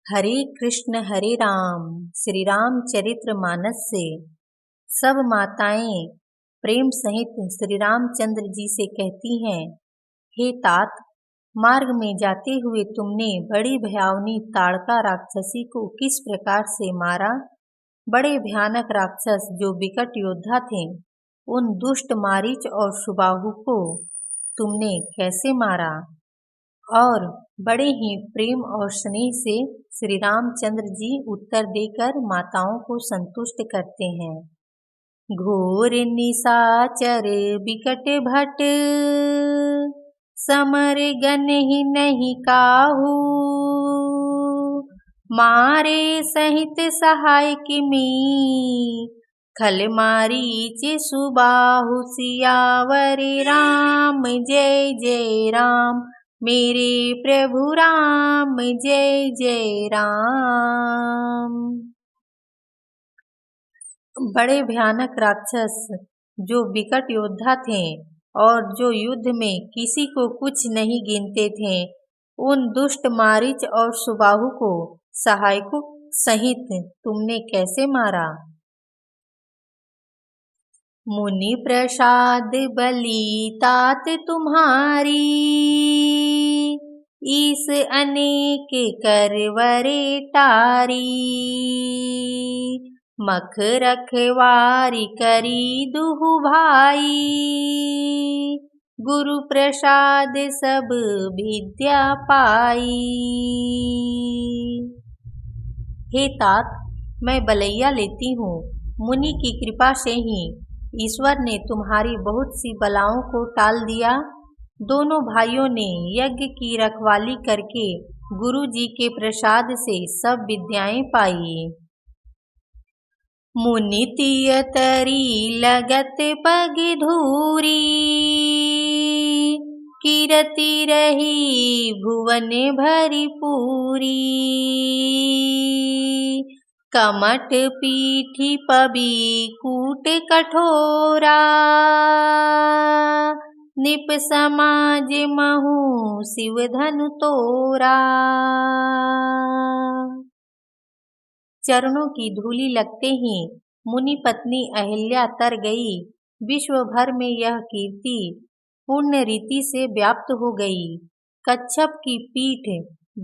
हरे राम श्री रामचरित्र मानस से सब माताएं प्रेम सहित श्री रामचंद्र जी से कहती हैं, हे तात, मार्ग में जाते हुए तुमने बड़ी भयावनी ताड़का राक्षसी को किस प्रकार से मारा। बड़े भयानक राक्षस जो विकट योद्धा थे, उन दुष्ट मारीच और सुबाहु को तुमने कैसे मारा। और बड़े ही प्रेम और स्नेह से श्री रामचंद्र जी उत्तर देकर माताओं को संतुष्ट करते हैं। घोर निशाचर बिकट भट समर गन ही नहीं काहू, मारे सहित सहाय किमी खल मारीच सुबाहु। सियावर राम जय जय राम, मेरे प्रभु राम जय जय राम। बड़े भयानक राक्षस जो विकट योद्धा थे और जो युद्ध में किसी को कुछ नहीं गिनते थे, उन दुष्ट मारीच और सुबाहु को सहायकों सहित तुमने कैसे मारा। मुनि प्रसाद बली तात तुम्हारी, ईस अनेक करवरे टारी। मख रखवारी करी दुहु भाई, गुरु प्रसाद सब विद्या पाई। हे तात, मैं बलैया लेती हूँ। मुनि की कृपा से ही ईश्वर ने तुम्हारी बहुत सी बलाओं को टाल दिया। दोनों भाइयों ने यज्ञ की रखवाली करके गुरु जी के प्रसाद से सब विद्याएं पाई। मुनि तिय तरी लगत पग धूरी, कीरति रही भुवन भरी पूरी। कमट पीठी पबी कूट कठोरा, निप समाज महु शिव धनु तोरा। चरणों की धूलि लगते ही मुनि पत्नी अहिल्या तर गई। विश्व भर में यह कीर्ति पुण्य रीति से व्याप्त हो गई। कच्छप की पीठ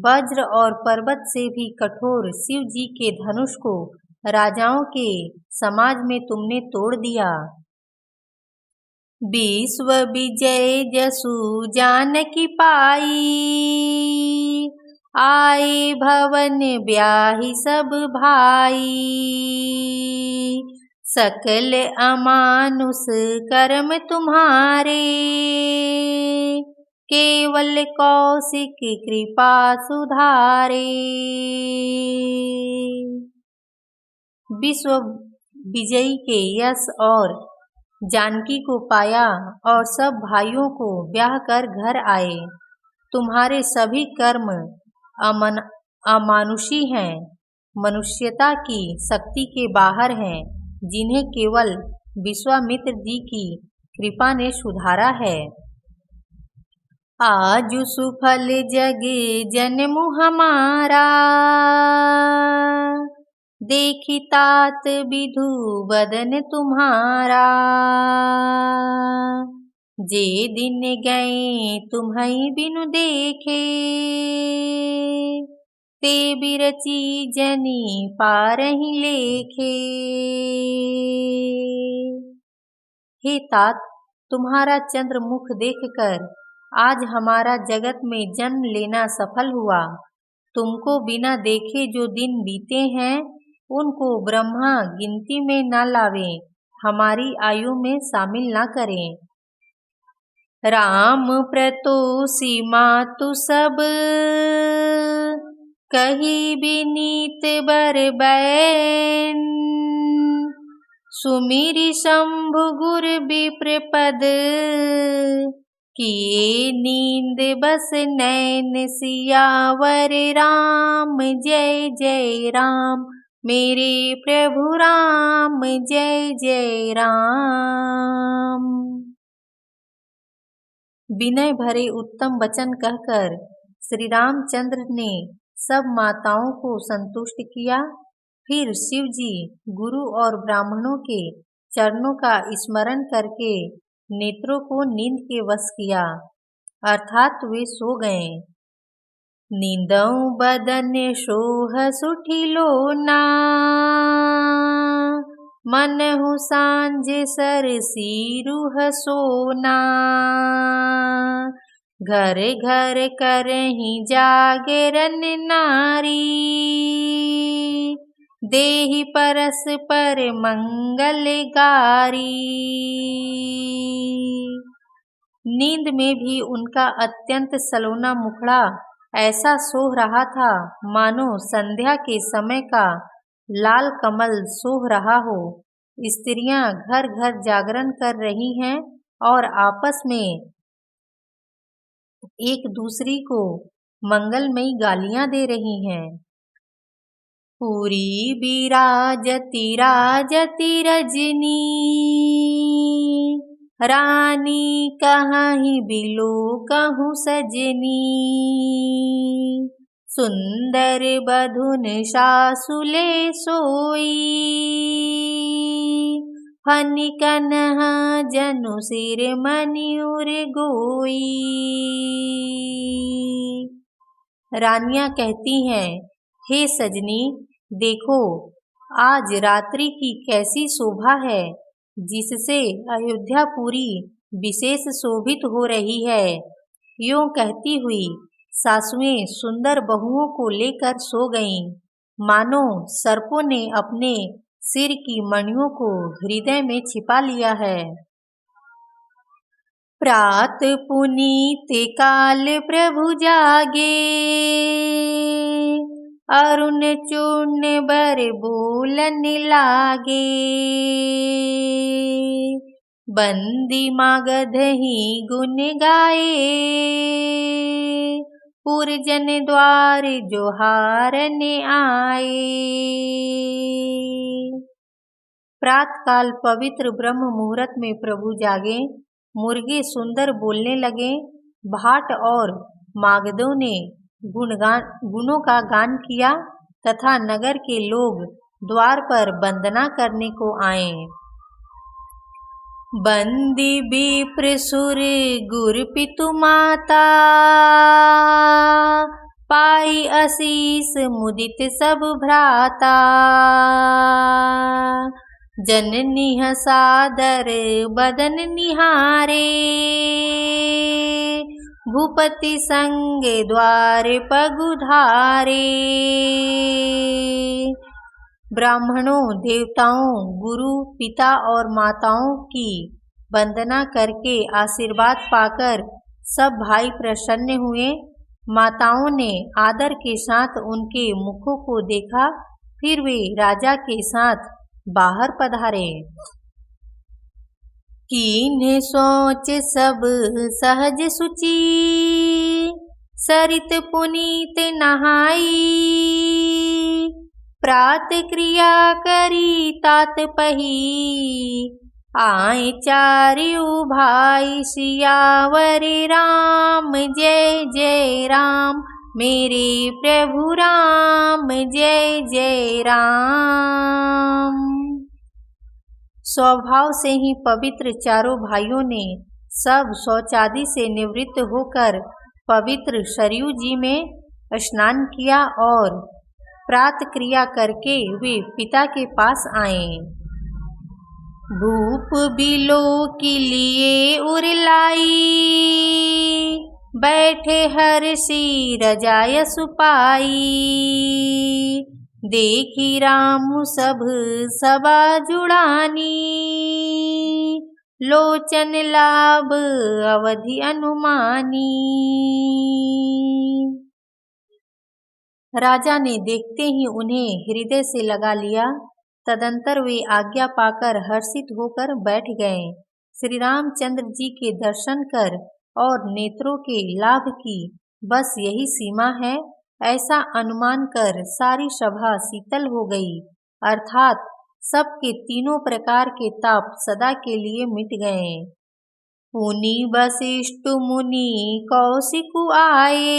वज्र और पर्वत से भी कठोर शिव जी के धनुष को राजाओं के समाज में तुमने तोड़ दिया। विश्व विजय जसु जानकी पाई, आए भवन ब्याही सब भाई। सकल अमानुष कर्म तुम्हारे, केवल कौशिक कृपा सुधारे। विश्व विजयी के यश और जानकी को पाया और सब भाइयों को ब्याह कर घर आए। तुम्हारे सभी कर्म अमानुषी हैं, मनुष्यता की शक्ति के बाहर हैं, जिन्हें केवल विश्वामित्र जी की कृपा ने सुधारा है। आजु सुफल जग जन्म हमारा, देखी तात विधु बदन तुम्हारा। जे दिन गए तुम्हें बिनु देखे, ते बिरची जनी पारही लेखे। हे तात, तुम्हारा चंद्र मुख देखकर आज हमारा जगत में जन्म लेना सफल हुआ। तुमको बिना देखे जो दिन बीते हैं, उनको ब्रह्मा गिनती में न लावे, हमारी आयु में शामिल न करें। राम प्रतोषी मातु सब, कही विनीत बर बैन। सुमिरि शंभु गुर विप्र पद, किए नींद बस नैन। सियावर राम जय जय राम, मेरे प्रभु राम जय जय राम। विनय भरे उत्तम वचन कहकर श्री रामचंद्र ने सब माताओं को संतुष्ट किया। फिर शिव जी गुरु और ब्राह्मणों के चरणों का स्मरण करके नेत्रों को नींद के वश किया, अर्थात वे सो गए। नींदऊ बदन सोह सुठिलो ना, मनहु सांझ सरसी रूह सोना। घर घर करहि जागरण नारी, देहि परस्पर मंगल गारी। नींद में भी उनका अत्यंत सलोना मुखड़ा ऐसा सोह रहा था मानो संध्या के समय का लाल कमल सोह रहा हो। स्त्रियां घर घर जागरण कर रही हैं और आपस में एक दूसरी को मंगलमयी गालियां दे रही हैं। पूरी बिराजती राजती रजनी, रानी कहीं बिलो कहूँ सजनी। सुंदर बधुन सासुले सोई, फनि कन्हा जनु सिर मनिउर गोई। रानियां कहती हैं, हे सजनी देखो, आज रात्रि की कैसी शोभा है, जिससे अयोध्यापुरी विशेष शोभित हो रही है। यूं कहती हुई सासुएं सुंदर बहुओं को लेकर सो गईं, मानो सर्पों ने अपने सिर की मणियों को हृदय में छिपा लिया है। प्रात पुनीत काल प्रभु जागे, अरुण चूर्ण बर बोलन लागे। बंदी मागधहि गुण गाए, पुरजन द्वार जोहारन आए। प्रातकाल पवित्र ब्रह्म मुहूर्त में प्रभु जागे, मुर्गे सुंदर बोलने लगे, भाट और मागधों ने गुणों का गान किया तथा नगर के लोग द्वार पर वंदना करने को आए। बंदी विप्र सुर गुर पितु माता, पाई आशीष मुदित सब भ्राता। जननी सादर बदन निहारे, भूपति संग द्वार पगुधारे। ब्राह्मणों, देवताओं, गुरु, पिता और माताओं की वंदना करके आशीर्वाद पाकर सब भाई प्रसन्न हुए। माताओं ने आदर के साथ उनके मुखों को देखा, फिर वे राजा के साथ बाहर पधारे। कीन्ह सोच सब सहज सुचि, सरित पुनीत नहाई। प्रात क्रिया करी तात पही, आए चारियु भाई। सियावर राम जय जय राम, मेरे प्रभु राम जय जय राम। स्वभाव से ही पवित्र चारों भाइयों ने सब शौचादि से निवृत्त होकर पवित्र सरयू जी में स्नान किया और प्रात क्रिया करके वे पिता के पास आए। भूप बिलो की लिए उरलाई, बैठे हर्षि रजाय सुपाई। देखी राम सब सभा जुड़ानी, लोचन लाभ अवधि अनुमानी। राजा ने देखते ही उन्हें हृदय से लगा लिया। तदंतर वे आज्ञा पाकर हर्षित होकर बैठ गए। श्री रामचंद्र जी के दर्शन कर और नेत्रों के लाभ की बस यही सीमा है, ऐसा अनुमान कर सारी सभा शीतल हो गई, अर्थात सबके तीनों प्रकार के ताप सदा के लिए मिट गए। पुनि वशिष्ठ मुनि कौशिक आए,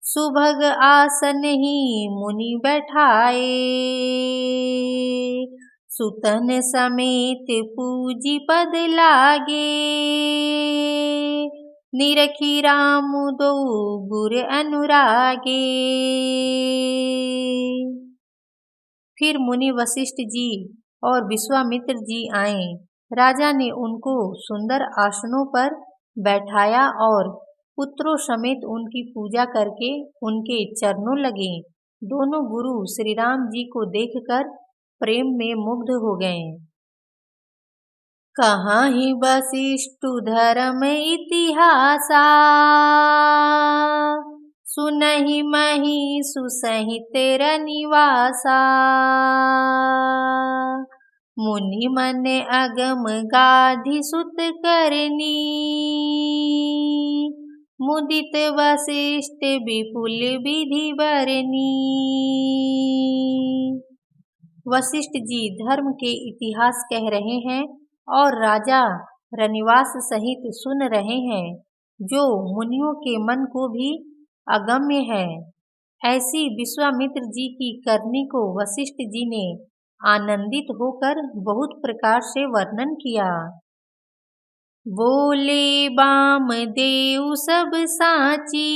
सुभग आसन ही मुनि बैठाए, सुतन समेत पूजी पद लागे, निरखी राम दो गुर अनुरागे। फिर मुनि वशिष्ठ जी और विश्वामित्र जी आए। राजा ने उनको सुंदर आसनों पर बैठाया और पुत्रों समेत उनकी पूजा करके उनके चरणों लगे। दोनों गुरु श्री राम जी को देखकर प्रेम में मुग्ध हो गए। कहाँ ही वशिष्ठ धर्म इतिहासा, सुनहि मही सुसहित रनिवासा। मुनि मन अगम गाधि सुत करनी, मुदित वशिष्ठ विपुल विधि बरनी। वशिष्ठ जी धर्म के इतिहास कह रहे हैं और राजा रनिवास सहित सुन रहे हैं, जो मुनियों के मन को भी अगम्य है। ऐसी विश्वामित्र जी की करनी को वशिष्ठ जी ने आनंदित होकर बहुत प्रकार से वर्णन किया। बोले वामदेव सब साची,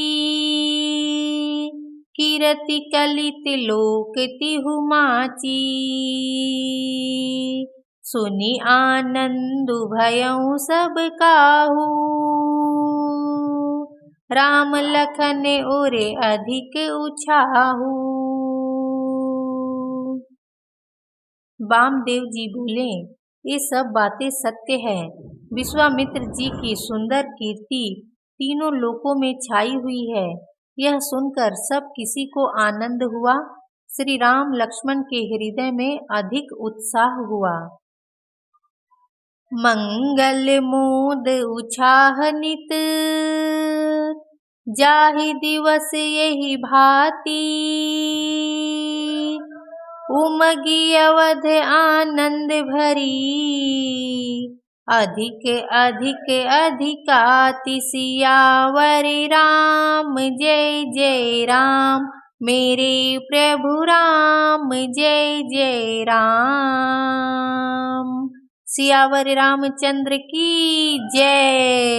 कीरति कलित लोक तिहु माची। सुनि आनंद भयउ सब काहू, राम लखन और अधिक उछाहू। वामदेव जी बोले, ये सब बातें सत्य है। विश्वामित्र जी की सुंदर कीर्ति तीनों लोकों में छाई हुई है। यह सुनकर सब किसी को आनंद हुआ। श्री राम लक्ष्मण के हृदय में अधिक उत्साह हुआ। मंगल मोद उछाह नित, जाहि दिवस यही भांति। उमगी अवध आनंद भरी, अधिक अधिक अधिकाति। सियावर राम जय जय राम, मेरे प्रभु राम जय जय राम। सियावर रामचंद्र की जय।